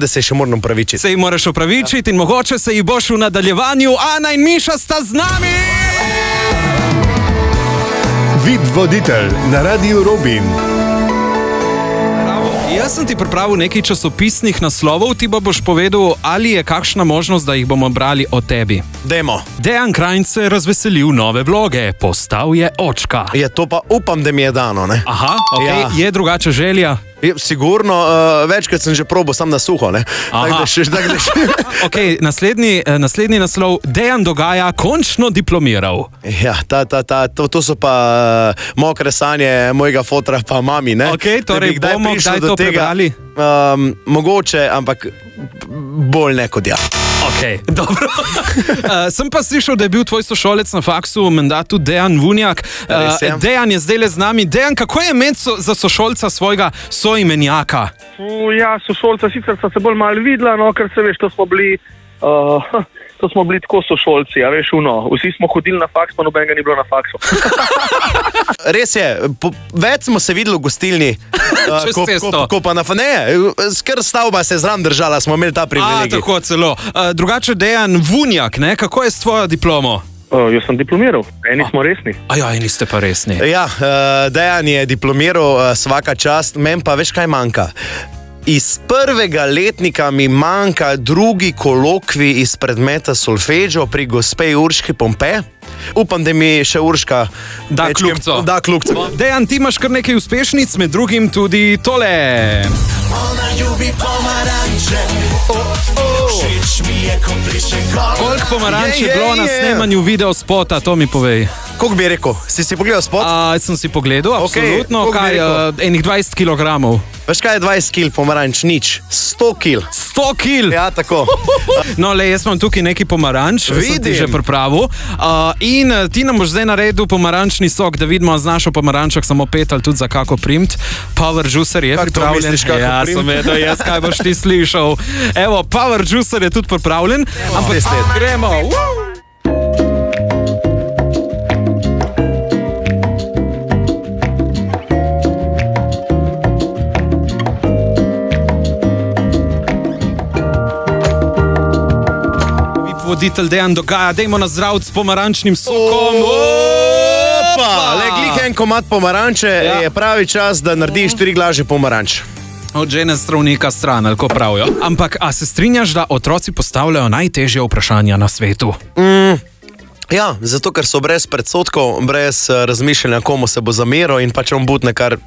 da se še moram opravičiti. Se ji moraš opravičiti in mogoče se ji boš v nadaljevanju. Ana in Miša sta z nami! Vid voditelj na Radiu Robin. Jaz sem ti pripravil nekaj časopisnih naslovov, ti boš povedal, ali je kakšna možnost, da jih bomo brali o tebi. Dajmo. Dejan Krajnc se je razveselil nove vloge, postal je očka. Je to pa upam, da mi je dano, ne? Aha, okay. Ja. Je drugače želja? Sigurno, večkrat sem že probal sam na suho, ne? Okay, naslednji naslov, Dejan Dogaja končno diplomiral. Ja, to so pa mokre sanje mojega fotra pa mami, ne? Ok, torej bomo kdaj to prebrali? Mogoče, ampak bolj ne kot ja. Ok, dobro. Sem pa slišal, da je bil tvoj sošolec na faksu, menda tudi Dejan Vunjak. Dejan je zdaj z nami. Dejan, kako je imeti za sošolca svojega soimenjaka? Ja, sošolca sicer sta se bolj malo videla, no, ker se veš, to smo bili tako sošolci, a veš, vsi smo hodili na faks, pa nobenega ni bilo na faksu. Res je, več smo se videli v gostilni, ko pa na faneje. Skr stavba se je zraven držala, smo imeli ta privilegij. Tako celo. Drugače Dejan Vunjak, ne? Kako je s tvojo diplomo? Jaz sem diplomiral, eni smo resni. Ja, eni ste pa resni. Ja, Dejan je diplomiral, svaka čast, meni pa veš kaj manjka. Iz prvega letnika mi manjka drugi kolokvij iz predmeta solfeggio pri gospe Urški Pompe. Upam, da mi še Urška da kljubco. Dejan, ti imaš kar nekaj uspešnic, med drugim tudi tole. Ona ljubi pomaranče, všeč mi je, ko pliše gol. Koliko pomaranč je bilo na snemanju videospota, to mi povej. Koliko bi rekel? Si pogledal spot? Sem si pogledal, absolutno. Enih 20 kilogramov. Veš kaj je 20 kil pomaranč? Nič. 100 kil. 100 kil? Ja, tako. No, jaz imam tukaj neki pomaranč, sem ti že pripravil. In ti nam boš zdaj naredil pomarančni sok, da vidimo z našo pomarančok samo 5 ali tudi za kako primt. Power Juicer je pripravljen. Ja, sem vedel, kaj boš ti slišal. Evo, Power Juicer je tudi pripravljen. Ampak gremo. Voditelj Dejan Dogaja, dajmo na zdravc s pomarančnim sokom. Glih en komad pomaranče, je pravi čas, da narediš 4 glaže pomaranč. Od žene zdravnika stran, ali ko pravijo. Ampak, a se strinjaš, da otroci postavljajo najtežje vprašanja na svetu? Ja, zato ker so brez predsodkov, brez razmišljanja, komu se bo zameril in pač on butne kar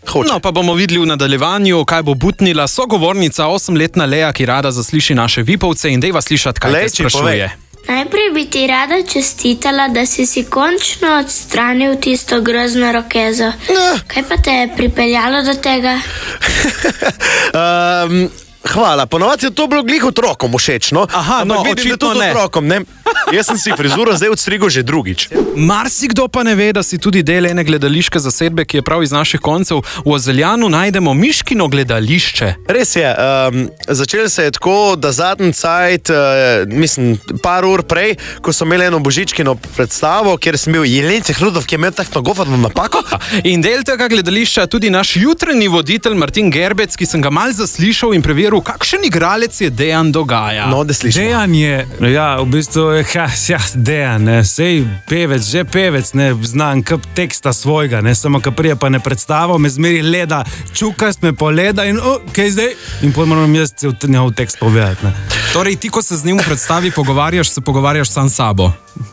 hoče. No, pa bomo videli v nadaljevanju, kaj bo butnila sogovornica 8-letna Leja, ki rada zasliši naše vipovce in dejva slišati, kaj te sprašuje. Najprej bi ti rada čestitala, da si končno odstranil tisto grozno rokezo. Kaj pa te je pripeljalo do tega? Hvala, ponovadi je to bilo glih otrokom všeč, no? Aha, no, očitno ne. Otrokom, ne? Jaz sem si frizuro zdaj odstrigel že drugič. Marsikdo pa ne ve, da si tudi del ene gledališke zasedbe, ki je prav iz naših koncev. V Ozeljanu najdemo Miškino gledališče. Res je, začelo se je tako, da zadnji cajt, par ur prej, ko so imeli eno božičkino predstavo, kjer sem bil Jelence Hrudov, ki je imel tako govorno napako. In del tega gledališča tudi naš jutranji voditelj Martin Gerbec, ki sem ga mal zaslišal in preveril, kakšen igralec je Dejan Dogaja. No, da slišimo. Dejan je, ja, v bistvu je Dejan, ne, sej pevec, že pevec, ne, znam kap teksta svojega, ne, samo kad prije pa ne predstavo, me zmeri leda, čukast me poleda in kaj zdaj? In potem moram jaz cel njegov tekst povedati, ne. Torej, ti, ko se z njim v predstavi pogovarjaš, se pogovarjaš sam sabo.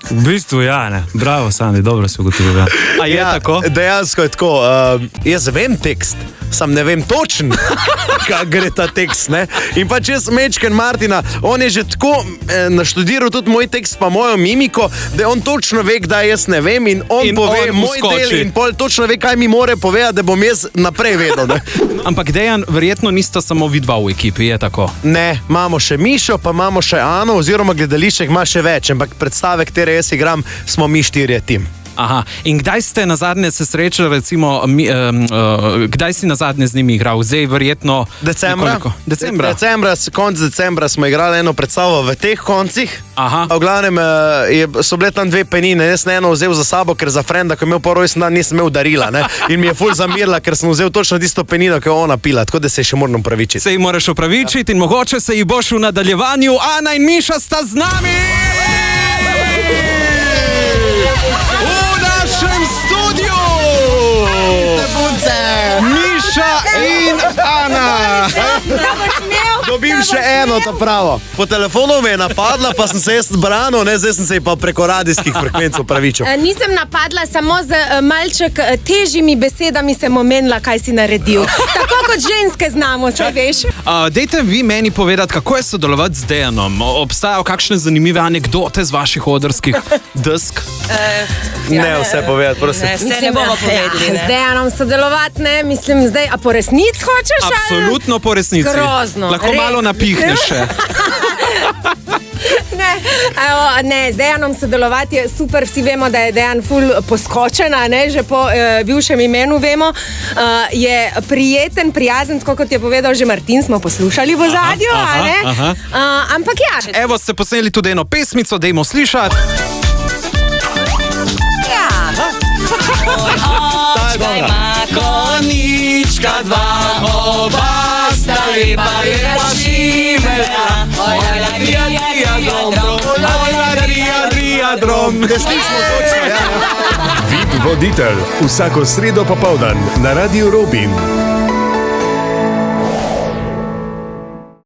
V bistvu, ja, ne. Bravo, Sandi, dobro si ugotovil, ja. A je tako? Dejansko je tako. Jaz vem tekst, sam ne vem točen, kak gre ta tekst, ne. In pa če smečken Martina, on je že tako naštudiral tudi moj tekst pa mojo mimiko, da on točno ve, kdaj jaz ne vem in on pove moj del in pol točno ve, kaj mi more povedati, da bom jaz naprej vedel, ne. Ampak Dejan, verjetno nista samo vidva v ekipi, je tako? Ne, imamo še Mišo, pa imamo še Ano, oziroma gledališče ima še več, ampak predstave, katere jaz igram, smo mi 4 tim. Aha. In kdaj ste na zadnje se srečali, recimo, kdaj si na zadnje z njimi igral? Zdaj verjetno... Decembra. Konec decembra smo igrali eno predstavo v teh koncih. Aha. V glavnem so bile tam dve penine, jaz sem eno vzel za sabo, ker za frenda, ko je imel po rojstni dan, nisem imel darila. Ne? In mi je ful zamirila, ker sem vzel točno tisto penino, ki jo ona pila, tako da se še moram opravičiti. Se ji moraš opravičiti in mogoče se ji boš v nadaljevanju. Ana in Miša sta z nami! V našem studiu! Miša in Ana! Dobim še eno, to pravo. Po telefonu me je napadla, pa sem se jaz branil, zdaj sem se pa preko radijskih frekvenc opravičil. Nisem napadla, samo z malček težjimi besedami sem omenila, kaj si naredil. Tako kot ženske znamo, saj veš. Dejte vi meni povedati, kako je sodelovati z Dejanom. Obstajajo kakšne zanimive anekdote z vaših odrskih desk? Ne vse povedati, prosim. Vse ne bomo povedali. Z Dejanom sodelovati, ne, mislim zdaj, a po resnici hočeš? Absolutno po resnici. Grozno. Lahko malo napihneš še. Ne, z Dejanom sodelovati je super, vsi vemo, da je Dejan ful poskočena, ne, že po bivšem imenu vemo. Je prijeten, prijazen, tako kot je povedal že Martin, smo poslušali v ozadju, ampak ja. Evo, ste posneli tudi eno pesmico, dajmo slišati. Ja. Očka ima konička dva, oba sta lepa, je pa šimela. Ojla, drija, drom. Da slišimo točno, ja. Vid voditelj vsako sredo popoldan na Radiu Robin.